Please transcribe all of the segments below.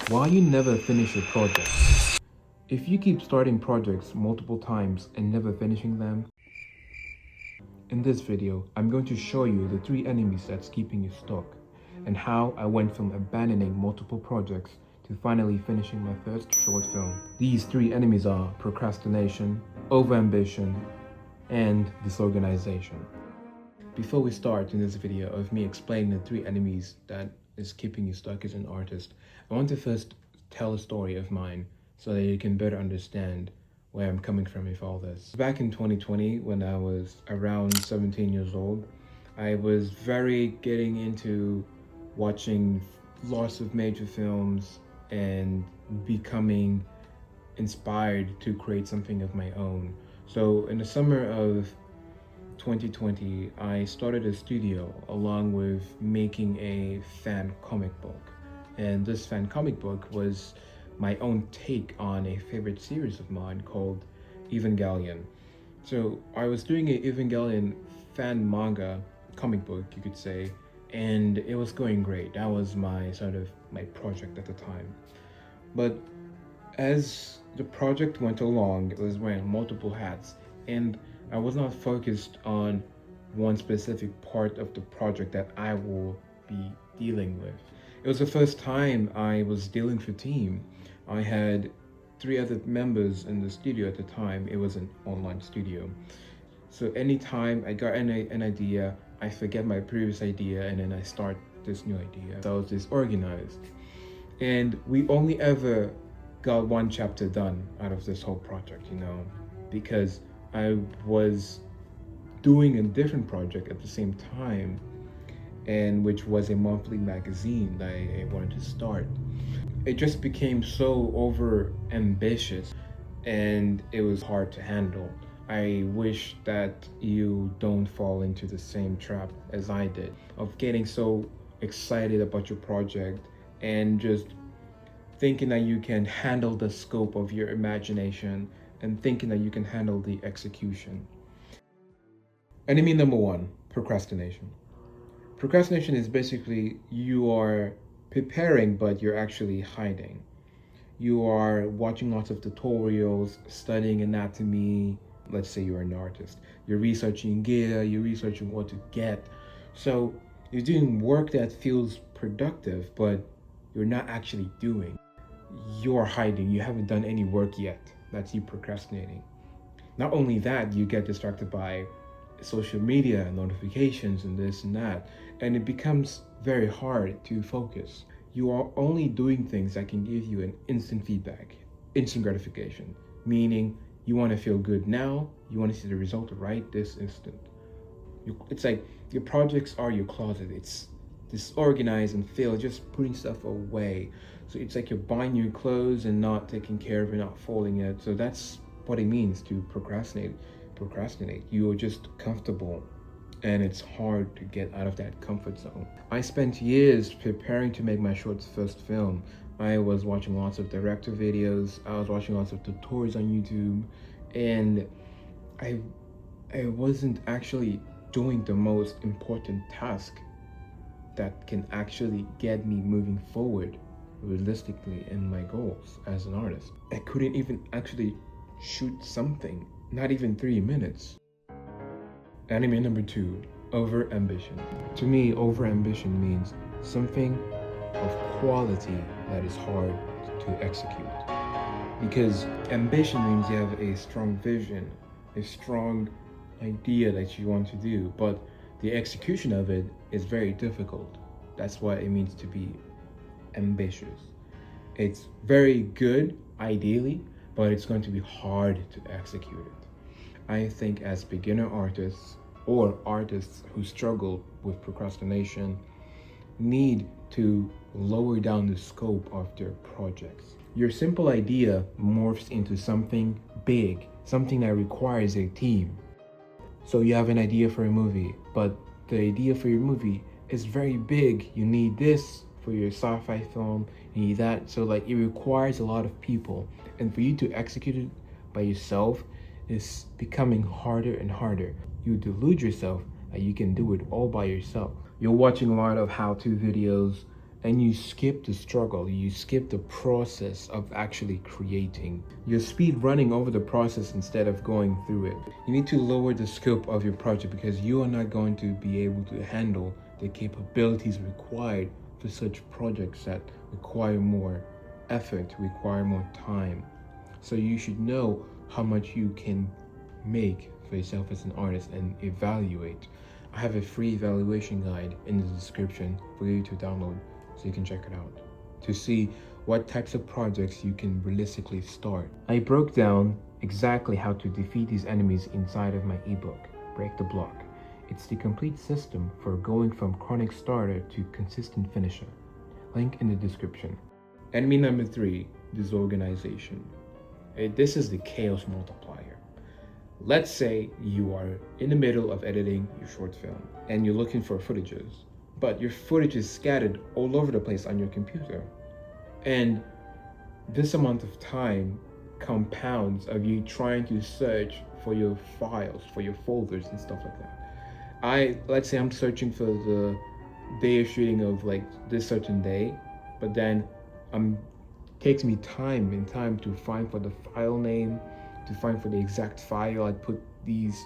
Why you never finish your project? If you keep starting projects multiple times and never finishing them, in this video, I'm going to show you the 3 enemies that's keeping you stuck and how I went from abandoning multiple projects to finally finishing my first short film. These 3 enemies are procrastination, overambition, and disorganization. Before we start in this video of me explaining the 3 enemies that is keeping you stuck as an artist, I want to first tell a story of mine so that you can better understand where I'm coming from with all this. Back in 2020, when I was around 17 years old, I was very getting into watching lots of major films and becoming inspired to create something of my own. So in the summer of 2020, I started a studio along with making a fan comic book. And this fan comic book was my own take on a favorite series of mine called Evangelion. So I was doing an Evangelion fan manga comic book, you could say, and it was going great. That was my project at the time. But as the project went along, it was wearing multiple hats, and I was not focused on one specific part of the project that I will be dealing with. It was the first time I was dealing with a team. I had 3 other members in the studio at the time. It was an online studio. So anytime I got an idea, I forget my previous idea and then I start this new idea. So I was disorganized. And we only ever got 1 chapter done out of this whole project, because I was doing a different project at the same time, and which was a monthly magazine that I wanted to start. It just became so over ambitious and it was hard to handle. I wish that you don't fall into the same trap as I did of getting so excited about your project and just thinking that you can handle the scope of your imagination and thinking that you can handle the execution. Enemy number 1, procrastination. Procrastination is basically you are preparing, but you're actually hiding. You are watching lots of tutorials, studying anatomy. Let's say you're an artist. You're researching gear, you're researching what to get. So you're doing work that feels productive, but you're not actually doing. You're hiding. You haven't done any work yet. That's you procrastinating. Not only that, you get distracted by social media and notifications and this and that, and it becomes very hard to focus. You are only doing things that can give you an instant feedback, instant gratification, meaning you want to feel good now, you want to see the result right this instant. It's like your projects are your closet. It's disorganized and filled, just putting stuff away. So it's like you're buying new clothes and not taking care of it, not folding it. So that's what it means to procrastinate. You're just comfortable, and it's hard to get out of that comfort zone. I spent years preparing to make my first film. I was watching lots of director videos, I was watching lots of tutorials on YouTube, and I wasn't actually doing the most important task that can actually get me moving forward realistically in my goals as an artist. I couldn't even actually shoot something, not even 3 minutes. Enemy number 2, overambition. To me, overambition means something of quality that is hard to execute. Because ambition means you have a strong vision, a strong idea that you want to do, but the execution of it is very difficult. That's what it means to be ambitious. It's very good, ideally, but it's going to be hard to execute it. I think as beginner artists or artists who struggle with procrastination need to lower down the scope of their projects. Your simple idea morphs into something big, something that requires a team. So you have an idea for a movie, but the idea for your movie is very big. You need this for your sci-fi film, you need that. So it requires a lot of people. And for you to execute it by yourself is becoming harder and harder. You delude yourself that you can do it all by yourself. You're watching a lot of how-to videos, and you skip the struggle, you skip the process of actually creating. You're speed running over the process instead of going through it. You need to lower the scope of your project because you are not going to be able to handle the capabilities required for such projects that require more effort, require more time. So you should know how much you can make for yourself as an artist and evaluate. I have a free evaluation guide in the description for you to download so you can check it out to see what types of projects you can realistically start. I broke down exactly how to defeat these enemies inside of my ebook, Break the Block. It's the complete system for going from chronic starter to consistent finisher. Link in the description. Enemy number 3, disorganization. This is the chaos multiplier. Let's say you are in the middle of editing your short film and you're looking for footages, but your footage is scattered all over the place on your computer. And this amount of time compounds of you trying to search for your files, for your folders and stuff like that. Let's say I'm searching for the day of shooting of like this certain day, but then takes me time to find for the file name, to find for the exact file I put these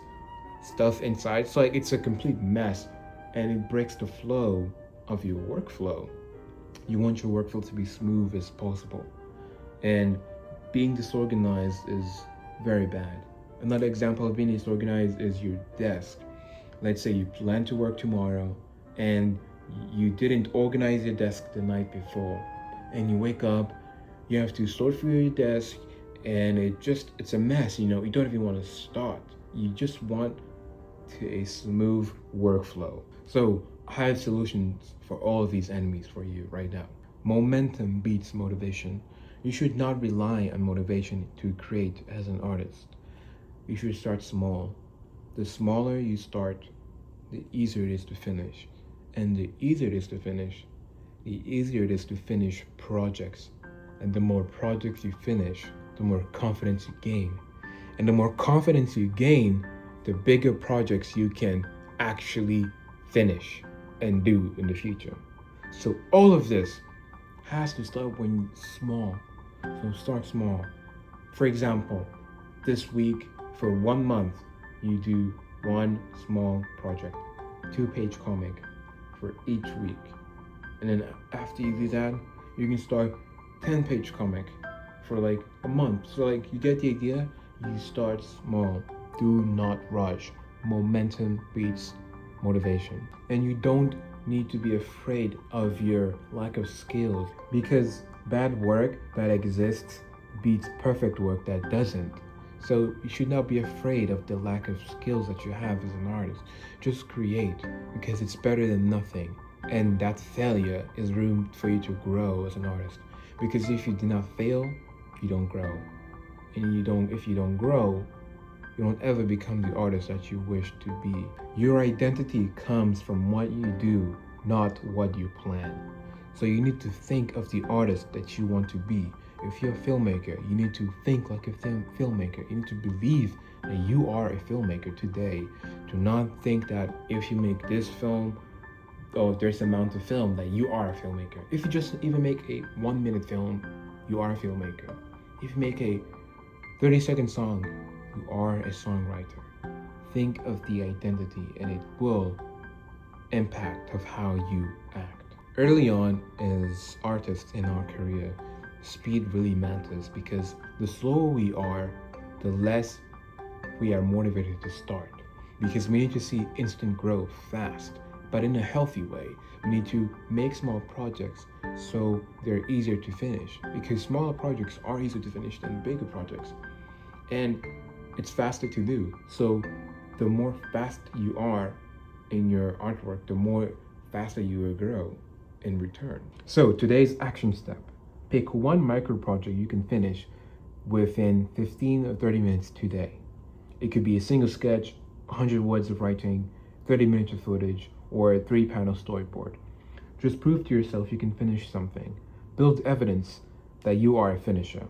stuff inside. So like it's a complete mess and it breaks the flow of your workflow. You want your workflow to be smooth as possible. And being disorganized is very bad. Another example of being disorganized is your desk. Let's say you plan to work tomorrow and you didn't organize your desk the night before, and you wake up, you have to sort through your desk, and it's a mess. You don't even want to start. You just want a smooth workflow. So I have solutions for all of these enemies for you right now. Momentum beats motivation. You should not rely on motivation to create as an artist. You should start small. The smaller you start, the easier it is to finish. And the easier it is to finish, the easier it is to finish projects. And the more projects you finish, the more confidence you gain. And the more confidence you gain, the bigger projects you can actually finish and do in the future. So all of this has to start when small. So start small. For example, this week for 1 month, you do one small project, 2-page comic for each week. And then after you do that, you can start 10-page comic for like a month. So like you get the idea, you start small. Do not rush. Momentum beats motivation. And you don't need to be afraid of your lack of skills, because bad work that exists beats perfect work that doesn't. So you should not be afraid of the lack of skills that you have as an artist. Just create, because it's better than nothing. And that failure is room for you to grow as an artist. Because if you do not fail, you don't grow. And if you don't grow, you won't ever become the artist that you wish to be. Your identity comes from what you do, not what you plan. So you need to think of the artist that you want to be. If you're a filmmaker, you need to think like a filmmaker. You need to believe that you are a filmmaker today. Do not think that if you make this film, or there's an amount of film, that you are a filmmaker. If you just even make a 1-minute film, you are a filmmaker. If you make a 30-second song, you are a songwriter. Think of the identity and it will impact of how you act. Early on as artists in our career, speed really matters, because the slower we are, the less we are motivated to start, because we need to see instant growth fast, but in a healthy way. We need to make small projects so they're easier to finish, because smaller projects are easier to finish than bigger projects, and it's faster to do. So the more fast you are in your artwork, the more faster you will grow in return. So today's action step: pick one micro project you can finish within 15 or 30 minutes today. It could be a single sketch, 100 words of writing, 30 minutes of footage, or a 3-panel storyboard. Just prove to yourself you can finish something. Build evidence that you are a finisher.